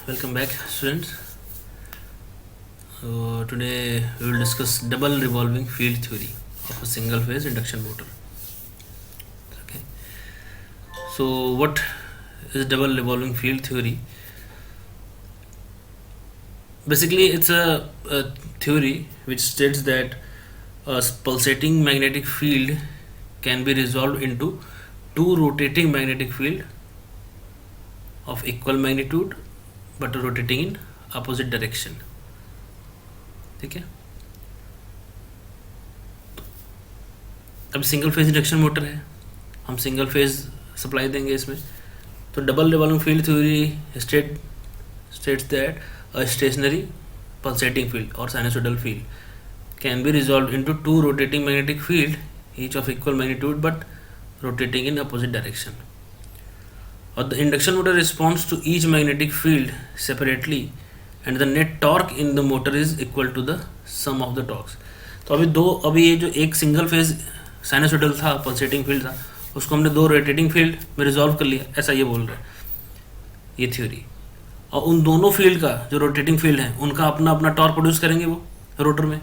Welcome back, students. Today we will discuss double revolving field theory of a single phase induction motor. Okay. So, what is double revolving field theory? Basically, it's a theory which states that a pulsating magnetic field can be resolved into two rotating magnetic field of equal magnitude but rotating in opposite direction. ठीक है. अब single phase induction motor है, हम single phase supply देंगे इसमें. तो double revolving field theory states that a stationary pulsating field or sinusoidal field can be resolved into two rotating magnetic field each of equal magnitude but rotating in opposite direction. Or the induction motor responds to each magnetic field separately and the net torque in the motor is equal to the sum of the torques. तो अभी ये जो एक single phase sinusoidal था pulsating field था उसको हमने दो रोटेटिंग फील्ड में रिजॉल्व कर लिया, ऐसा ये बोल रहा है ये थ्योरी. और उन दोनों फील्ड का जो रोटेटिंग फील्ड है उनका अपना अपना टॉर्क प्रोड्यूस करेंगे वो रोटर में,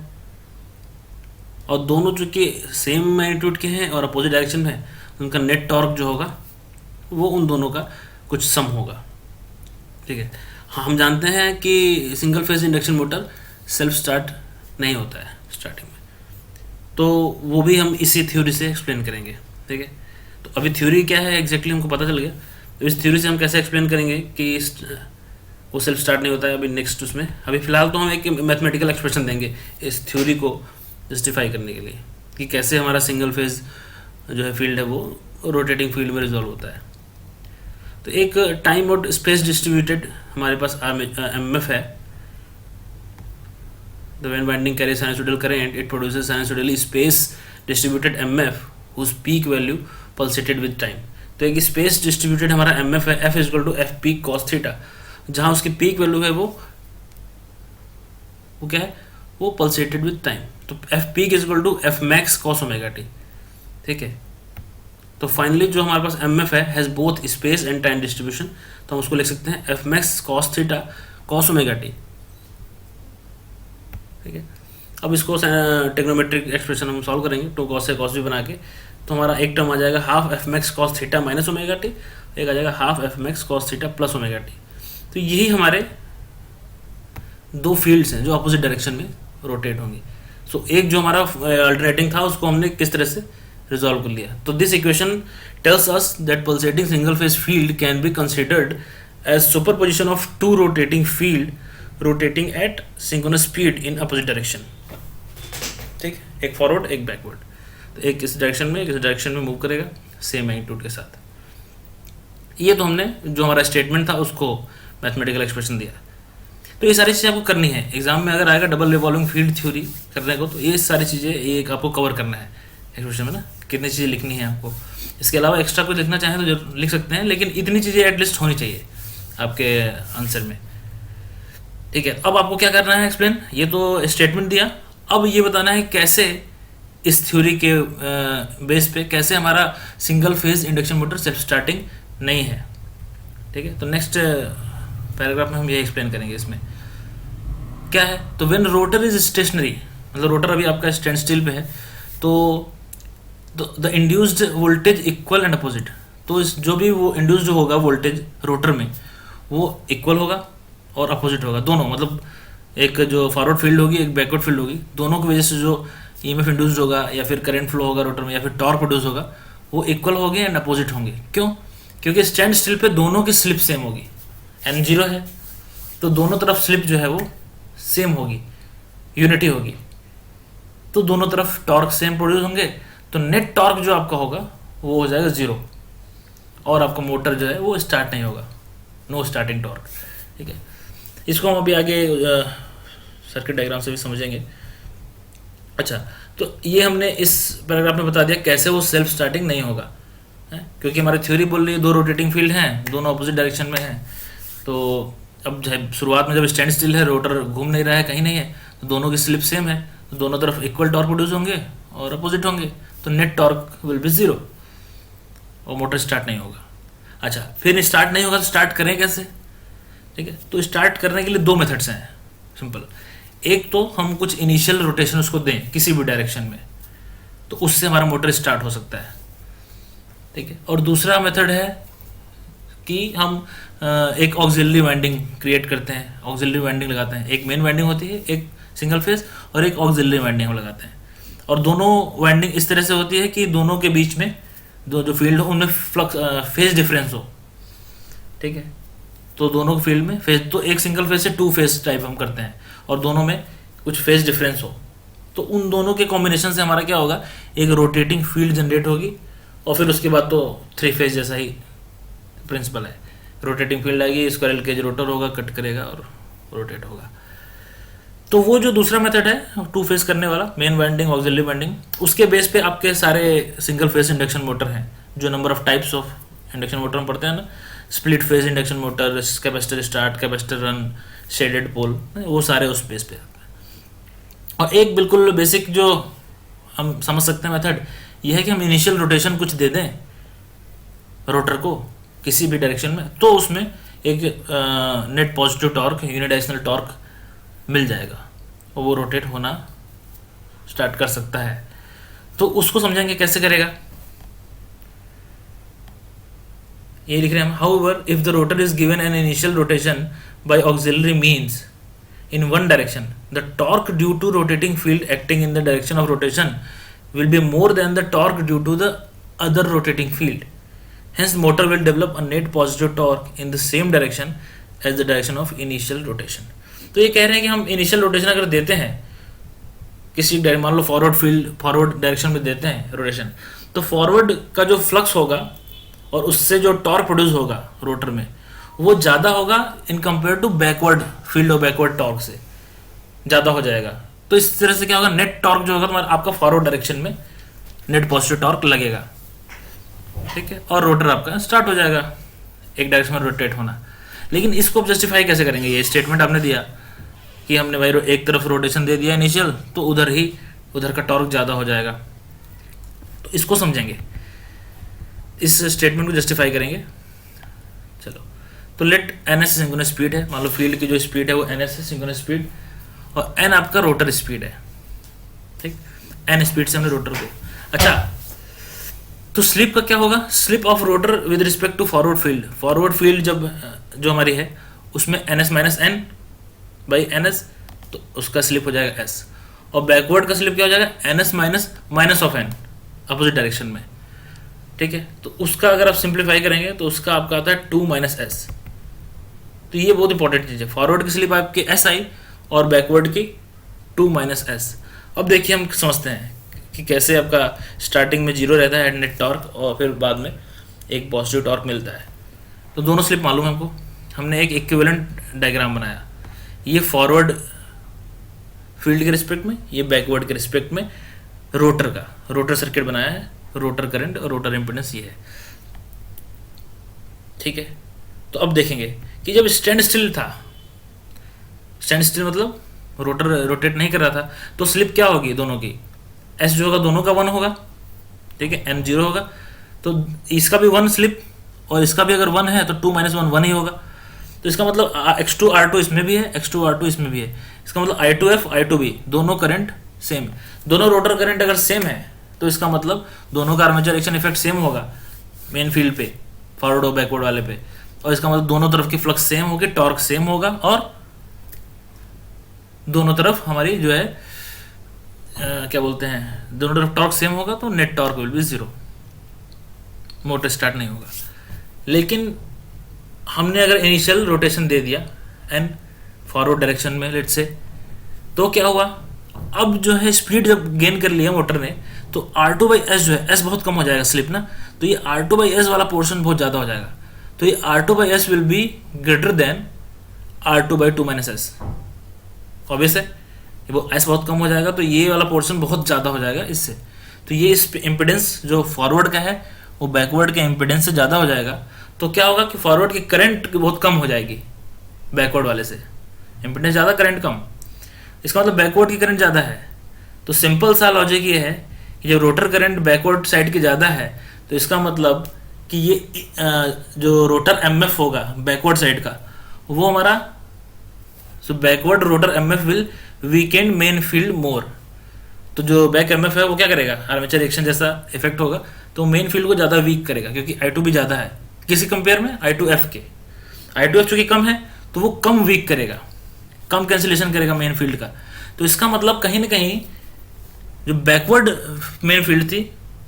और दोनों चूंकि सेम मैग्नीट्यूड के हैं और अपोजिट डायरेक्शन में है उनका नेट टॉर्क जो होगा वो उन दोनों का कुछ सम होगा. ठीक है. हाँ, हम जानते हैं कि single phase induction motor self start नहीं होता है स्टार्टिंग में, तो वो भी हम इसी थ्योरी से एक्सप्लेन करेंगे. ठीक है. तो अभी थ्योरी क्या है एग्जैक्टली हमको पता चल गया. तो इस थ्योरी से हम कैसे एक्सप्लेन करेंगे कि वो सेल्फ स्टार्ट नहीं होता है अभी नेक्स्ट उसमें. अभी फिलहाल तो हम एक मैथमेटिकल एक्सप्रेशन देंगे इस थ्योरी को जस्टिफाई करने के लिए कि कैसे हमारा सिंगल फेज जो है फील्ड है वो रोटेटिंग फील्ड में रिजॉल्व होता है. तो एक टाइम और स्पेस डिस्ट्रीब्यूटेड हमारे पास एमएफ है. The when winding carry sinusoidal current it produces sinusoidally space distributed MF whose peak value pulsated with time. तो एक स्पेस डिस्ट्रीब्यूटेड हमारा एमएफ है F equal to F peak cos theta, जहां उसकी peak value है वो क्या है वो पल्सेटेड विद टाइम. तो F peak is equal to F max cos omega T. ठीक है. तो फाइनली जो हमारे पास एम एफ है has both space and time distribution, तो हम उसको लिख सकते हैं F max cos theta cos omega T. ठीक है. अब इसको टेक्नोमेट्रिक एक्सप्रेशन हम सॉल्व करेंगे तो कॉस से कॉस भी बना के, तो हमारा एक टर्म आ जाएगा half F max cos theta minus omega T, एक आ जाएगा half F max cos theta plus omega T. तो यही हमारे दो फील्ड्स हैं जो अपोजिट डायरेक्शन में रोटेट होंगी. सो एक जो हमारा अल्टरनेटिंग था उसको हमने किस तरह से रिजॉल्व कर लिया. तो this equation tells us that pulsating single phase field can be considered as superposition of two rotating field rotating at synchronous speed in opposite direction. ठीक. एक फॉरवर्ड एक बैकवर्ड, तो एक इस डायरेक्शन में एक इस डायरेक्शन में मूव करेगा सेम मैग्नीट्यूड के साथ. ये तो हमने जो हमारा स्टेटमेंट था उसको मैथमेटिकल एक्सप्रेशन दिया. तो ये सारी चीज़ें आपको करनी है. एग्जाम में अगर आएगा डबल रिवॉल्विंग फील्ड थ्योरी करने को तो ये सारी चीज़ें एक आपको कवर करना है एक्सप्रेशन में ना, कितनी चीज़ें लिखनी है आपको. इसके अलावा एक्स्ट्रा कुछ लिखना चाहें तो जरूर लिख सकते हैं, लेकिन इतनी चीज़ें एटलीस्ट होनी चाहिए आपके आंसर में. ठीक है. अब आपको क्या करना है एक्सप्लेन, ये तो स्टेटमेंट दिया, अब ये बताना है कैसे इस थ्योरी के बेस पे कैसे हमारा single phase induction motor self starting नहीं है. ठीक है. तो नेक्स्ट पैराग्राफ में हम ये एक्सप्लेन करेंगे इसमें क्या है. तो व्हेन रोटर इज स्टेशनरी, मतलब रोटर अभी आपका स्टैंड स्टिल पे है, तो the induced voltage equal and opposite. तो इस जो भी वो इंड्यूस्ड जो होगा वोल्टेज रोटर में वो इक्वल होगा और अपोजिट होगा दोनों. मतलब एक जो फॉरवर्ड फील्ड होगी एक बैकवर्ड फील्ड होगी, दोनों की वजह से जो ईएमएफ इंड्यूस्ड होगा या फिर करंट फ्लो होगा रोटर में या फिर टॉर्क प्रोड्यूस होगा वो इक्वल होंगे एंड अपोजिट होंगे. क्यों? क्योंकि स्टैंड स्टिल पे दोनों की स्लिप सेम होगी. एन जीरो है तो दोनों तरफ स्लिप जो है वो सेम होगी, यूनिटी होगी, तो दोनों तरफ टॉर्क सेम प्रोड्यूस होंगे. तो नेट टॉर्क जो आपका होगा वो हो जाएगा जीरो और आपका मोटर जो है वो स्टार्ट नहीं होगा, नो स्टार्टिंग टॉर्क. ठीक है. इसको हम अभी आगे सर्किट डायग्राम से भी समझेंगे. अच्छा, तो ये हमने इस पैराग्राफ में बता दिया कैसे वो सेल्फ स्टार्टिंग नहीं होगा है? क्योंकि हमारी थ्योरी बोल रही है दो रोटेटिंग फील्ड हैं दोनों अपोजिट डायरेक्शन में हैं. तो अब शुरुआत में जब स्टैंड स्टिल है रोटर घूम नहीं रहा है कहीं नहीं है, तो दोनों की स्लिप सेम है, तो दोनों तरफ इक्वल टॉर्क प्रोड्यूस होंगे और अपोजिट होंगे, तो net torque will be zero और मोटर स्टार्ट नहीं होगा. अच्छा, फिर स्टार्ट नहीं होगा तो स्टार्ट करें कैसे. ठीक है। तो स्टार्ट करने के लिए दो मेथड्स हैं सिंपल। एक तो हम कुछ इनिशियल रोटेशन उसको दें किसी भी डायरेक्शन में, तो उससे हमारा मोटर स्टार्ट हो सकता है, ठीक है। और दूसरा मेथड है कि हम एक ऑक्सिलरी वाइंडिंग क्रिएट करते हैं, ऑक्सिलरी वाइंडिंग लगाते हैं। एक मेन वाइंडिंग होती है, एक सिंगल फेज, और एक ऑक्सिलरी वाइंडिंग हम लगाते हैं। और दोनों वाइंडिंग इस तरह से होती है कि दोनों के बीच में दो जो फील्ड हो उनमें फ्लक्स फेज डिफरेंस हो, ठीक है। तो दोनों फील्ड में फेज, तो एक सिंगल फेज से टू फेज टाइप हम करते हैं, और दोनों में कुछ फेज डिफरेंस हो, तो उन दोनों के कॉम्बिनेशन से हमारा क्या होगा, एक रोटेटिंग फील्ड जनरेट होगी। और फिर उसके बाद तो थ्री फेज जैसा ही प्रिंसिपल है, रोटेटिंग फील्ड आएगी, स्क्वायरल केज रोटर होगा, कट करेगा और रोटेट होगा। तो वो जो दूसरा मेथड है टू फेज करने वाला, मेन वाइंडिंग ऑक्सिलरी वाइंडिंग, उसके बेस पे आपके सारे सिंगल फेज इंडक्शन मोटर हैं, जो number of types of induction motor में पढ़ते हैं ना, split phase induction motor, capacitor start, capacitor run, shaded pole, वो सारे उस बेस पे आते हैं। और एक बिल्कुल बेसिक जो हम समझ सकते हैं मेथड, यह है कि हम इनिशियल रोटेशन कुछ दे दें रोटर को किसी भी डायरेक्शन में, तो उसमें एक net positive torque, unidirectional torque मिल जाएगा और वो रोटेट होना स्टार्ट कर सकता है। तो उसको समझेंगे कैसे करेगा, ये लिख रहे हैं हम। However if the rotor is given an initial rotation bye auxiliary means in one direction, the torque due to rotating field acting in the direction of rotation will be more than the torque due to the other rotating field. Hence, motor will develop a net positive torque in the same direction as the direction of initial rotation. तो ये कह रहे हैं कि हम initial rotation अगर देते हैं किसी मान लो फॉरवर्ड फील्ड, फॉरवर्ड डायरेक्शन में देते हैं रोटेशन, तो फॉरवर्ड का जो फ्लक्स होगा और उससे जो टॉर्क प्रोड्यूस होगा रोटर में, वो ज़्यादा होगा in compare to backward field और बैकवर्ड टॉर्क से ज़्यादा हो जाएगा। तो इस तरह से क्या होगा, नेट टॉर्क जो होगा तुम्हारा आपका फॉरवर्ड डायरेक्शन में नेट पॉजिटिव टॉर्क लगेगा, ठीक है। और रोटर आपका स्टार्ट हो जाएगा एक डायरेक्शन में रोटेट होना। लेकिन इसको जस्टिफाई कैसे करेंगे, ये स्टेटमेंट आपने दिया कि हमने भाई एक तरफ रोटेशन दे दिया इनिशियल, तो उधर का टॉर्क ज़्यादा हो जाएगा। तो इसको समझेंगे, इस स्टेटमेंट को जस्टिफाई करेंगे। चलो, तो let N S synchronous speed है, मान लो फील्ड की जो स्पीड है वो एन एस है सिंक्रोनस स्पीड, और एन आपका रोटर स्पीड है, ठीक। एन स्पीड से हमने रोटर को, अच्छा, तो स्लिप का क्या होगा, slip of rotor with respect to forward field. Forward field जब जो हमारी है उसमें N S minus N by N S, तो उसका स्लिप हो जाएगा एस। और बैकवर्ड का स्लिप क्या हो जाएगा, N S minus of N opposite direction में, ठीक है। तो उसका अगर आप सिंप्लीफाई करेंगे तो उसका आपका आता है 2 माइनस एस। तो ये बहुत इंपॉर्टेंट चीज़ है, फॉरवर्ड की स्लिप आपकी एस आई और बैकवर्ड की 2 माइनस एस। अब देखिए हम समझते हैं कि कैसे आपका स्टार्टिंग में जीरो रहता है नेट टॉर्क और फिर बाद में एक पॉजिटिव टॉर्क मिलता है। तो दोनों स्लिप मालूम है हमको, हमने एक इक्विवेलेंट डायग्राम बनाया, ये फॉरवर्ड फील्ड के रिस्पेक्ट में, ये बैकवर्ड के रिस्पेक्ट में रोटर का रोटर सर्किट बनाया है, रोटर करंट और रोटर इम्पीडेंस ये है, ठीक है। तो अब देखेंगे कि जब स्टैंड स्टिल था, स्टैंड स्टिल मतलब रोटर रोटेट नहीं कर रहा था, तो स्लिप क्या होगी दोनों की, एस जो होगा दोनों का 1 होगा, ठीक है, एन 0 होगा, तो इसका भी 1 स्लिप और इसका भी अगर 1 है तो 2 माइनस 1 1 ही होगा। तो इसका मतलब x2 r2 इसमें भी है, x2 r2 इसमें भी है, इसका मतलब I2F I2B दोनों करंट सेम, दोनों रोटर करंट अगर सेम है तो इसका मतलब दोनों का आर्मेचर रिएक्शन इफेक्ट सेम होगा मेन फील्ड पे, फॉरवर्ड और बैकवर्ड वाले पे, और इसका मतलब दोनों तरफ की फ्लक्स सेम होगी, टॉर्क सेम होगा, और दोनों तरफ हमारी जो है क्या बोलते हैं, दोनों तरफ टॉर्क सेम होगा, तो net torque will be 0, motor start नहीं होगा। लेकिन हमने अगर इनिशियल रोटेशन दे दिया एंड फॉरवर्ड डायरेक्शन में लेट से, तो क्या हुआ, अब जो है स्पीड जब गेन कर लिया मोटर ने, तो R2/S जो है, S बहुत कम हो जाएगा स्लिप ना, तो ये R2/S वाला पोर्शन बहुत ज़्यादा हो जाएगा, तो ये R2/S will be greater than R2/2 minus S. Obvious है, वो S बहुत कम हो जाएगा तो ये वाला पोर्शन बहुत ज़्यादा हो जाएगा इससे, तो ये इस इम्पिडेंस जो फॉरवर्ड का है वो बैकवर्ड के इम्पिडेंस से ज़्यादा हो जाएगा। तो क्या होगा कि फॉरवर्ड की करंट बहुत कम हो जाएगी बैकवर्ड वाले से, इम्पिडेंस ज़्यादा करंट कम, इसका मतलब बैकवर्ड की करंट ज़्यादा है। तो सिंपल सा लॉजिक ये है कि जब रोटर करंट बैकवर्ड साइड की ज़्यादा है तो इसका मतलब कि ये जो रोटर एमएफ होगा बैकवर्ड साइड का वो हमारा so backward rotor MF will weaken main field more. तो जो बैक एमएफ है वो क्या करेगा, आर्मेचर रिएक्शन जैसा इफेक्ट होगा, तो मेन फील्ड को ज़्यादा वीक करेगा क्योंकि I2 भी ज़्यादा है किसी कंपेयर में I2F के। I2F चूँकि कम है तो वो कम वीक करेगा, कम कैंसिलेशन करेगा मेन फील्ड का। तो इसका मतलब कहीं ना कहीं जो बैकवर्ड मेन फील्ड थी,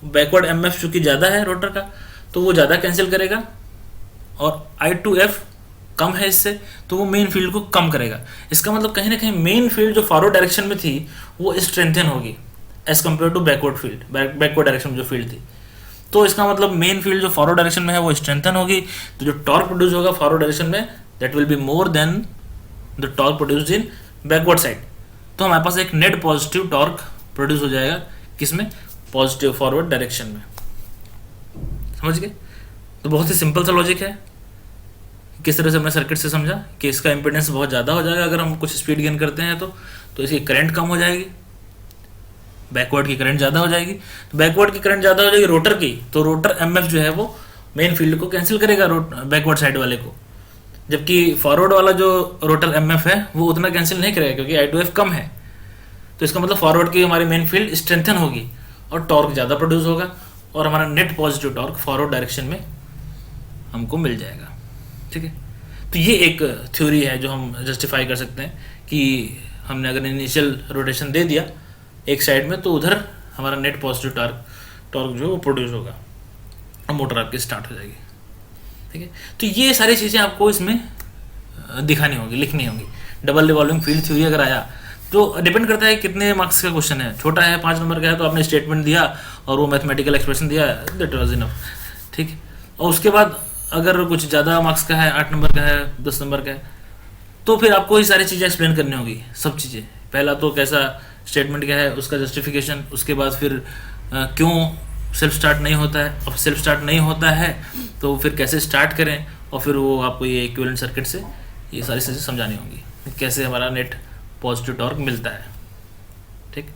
बैकवर्ड एमएफ चूँकि ज़्यादा है रोटर का तो वो ज़्यादा कैंसिल करेगा, और I2F कम है इससे तो वो मेन फील्ड को कम करेगा। इसका मतलब कहीं ना कहीं मेन फील्ड जो फॉरवर्ड डायरेक्शन में थी वो स्ट्रेंथन होगी as compare to backward field, backward direction में जो फील्ड थी। तो इसका मतलब मेन फील्ड जो फॉरवर्ड डायरेक्शन में है वो स्ट्रेंथन होगी, तो जो टॉर्क प्रोड्यूस होगा फॉरवर्ड डायरेक्शन में that will be more than the torque produced in backward side. तो हमारे पास एक नेट पॉजिटिव टॉर्क प्रोड्यूस हो जाएगा किसमें, पॉजिटिव फॉरवर्ड डायरेक्शन में। समझ गए? तो बहुत ही सिंपल सा लॉजिक है। किस तरह से हमने सर्किट से समझा कि इसका इम्पीडेंस बहुत ज़्यादा हो जाएगा अगर हम कुछ स्पीड गेन करते हैं तो इसकी करंट कम हो जाएगी, बैकवर्ड की करंट ज़्यादा हो जाएगी। तो बैकवर्ड की करंट ज़्यादा हो जाएगी रोटर की, तो रोटर एमएफ जो है वो मेन फील्ड को कैंसिल करेगा बैकवर्ड साइड वाले को, जबकि फॉरवर्ड वाला जो रोटर एमएफ है वो उतना कैंसिल नहीं करेगा क्योंकि I2F कम है। तो इसका मतलब फॉरवर्ड की हमारी मेन फील्ड स्ट्रेंथन होगी और टॉर्क ज़्यादा प्रोड्यूस होगा और हमारा net positive torque forward direction में हमको मिल जाएगा। ठीक है, तो ये एक थ्योरी है जो हम जस्टिफाई कर सकते हैं कि हमने अगर इनिशियल रोटेशन दे दिया एक साइड में तो उधर हमारा नेट पॉजिटिव टॉर्क जो है वो प्रोड्यूस होगा और मोटर आपकी स्टार्ट हो जाएगी। ठीक है, तो ये सारी चीज़ें आपको इसमें दिखानी होगी, लिखनी होगी। डबल रिवॉल्विंग फील्ड थ्योरी अगर आया तो डिपेंड करता है कितने मार्क्स का क्वेश्चन है। छोटा है 5 नंबर का है तो आपने स्टेटमेंट दिया और वो मैथमेटिकल एक्सप्रेशन दिया, दैट वाज इनफ। ठीक है, और उसके बाद अगर कुछ ज़्यादा मार्क्स का है, 8 नंबर का है, 10 नंबर का है, तो फिर आपको ये सारी चीज़ें एक्सप्लेन करनी होगी, सब चीज़ें। पहला तो कैसा स्टेटमेंट क्या है उसका जस्टिफिकेशन, उसके बाद फिर क्यों सेल्फ स्टार्ट नहीं होता है, और सेल्फ स्टार्ट नहीं होता है तो फिर कैसे स्टार्ट करें, और फिर वो आपको ये इक्विवेलेंट सर्किट से ये सारी चीज़ें समझानी होंगी कैसे हमारा नेट पॉजिटिव टॉर्क मिलता है। ठीक।